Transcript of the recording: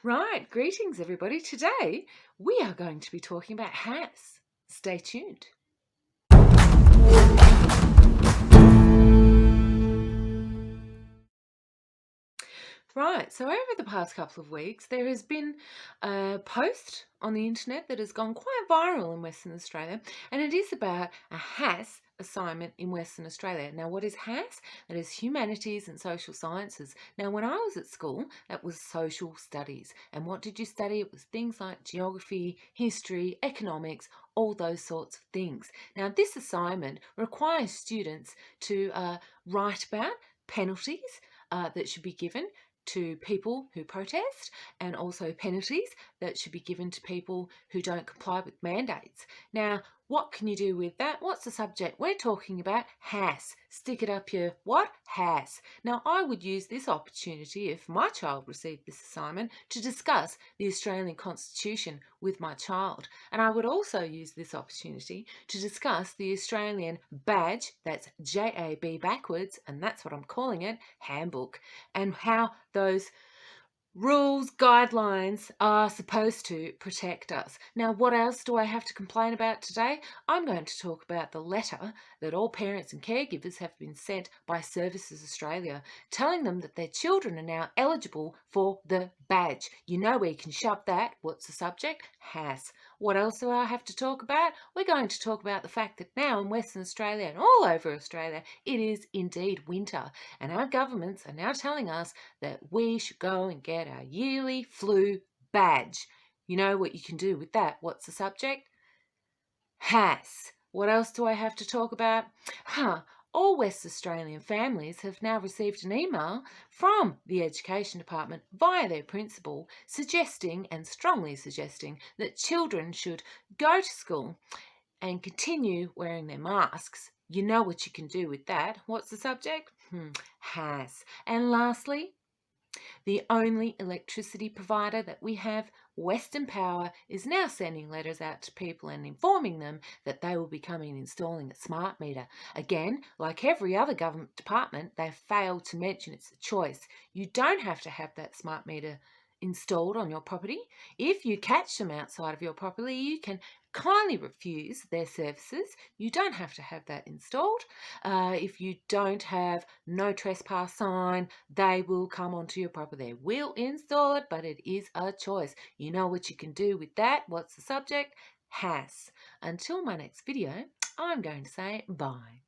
Right, greetings everybody. Today we are going to be talking about HASS. Stay tuned. Right, so over the past couple of weeks there has been a post on the internet that has gone quite viral in Western Australia, and it is about a HASS assignment in Western Australia. Now, what is HASS? That is Humanities and Social Sciences. Now, when I was at school, that was social studies. And what did you study? It was things like geography, history, economics, all those sorts of things. Now, this assignment requires students to write about penalties that should be given to people who protest, and also penalties that should be given to people who don't comply with mandates. Now, what can you do with that? What's the subject? We're talking about HASS. Stick it up your what? HASS. Now, I would use this opportunity, if my child received this assignment, to discuss the Australian Constitution with my child. And I would also use this opportunity to discuss the Australian badge, that's JAB backwards, and that's what I'm calling it, handbook, and how those rules, guidelines are supposed to protect us. Now, what else do I have to complain about today? I'm going to talk about the letter that all parents and caregivers have been sent by Services Australia, telling them that their children are now eligible for the badge. You know where you can shove that. What's the subject? HASS. What else do I have to talk about? We're going to talk about the fact that now in Western Australia and all over Australia, it is indeed winter, and our governments are now telling us that we should go and get our yearly flu badge. You know what you can do with that. What's the subject? HASS. What else do I have to talk about? All West Australian families have now received an email from the Education Department via their principal suggesting, and strongly suggesting, that children should go to school and continue wearing their masks. You know what you can do with that. What's the subject? HASS. And lastly, the only electricity provider that we have, Western Power, is now sending letters out to people and informing them that they will be coming and installing a smart meter. Again, like every other government department, they've failed to mention it's a choice. You don't have to have that smart meter installed on your property. If you catch them outside of your property, you can kindly refuse their services. You don't have to have that installed. If you don't have no trespass sign, they will come onto your property. They will install it, but it is a choice. You know what you can do with that. What's the subject? HASS. Until my next video, I'm going to say bye.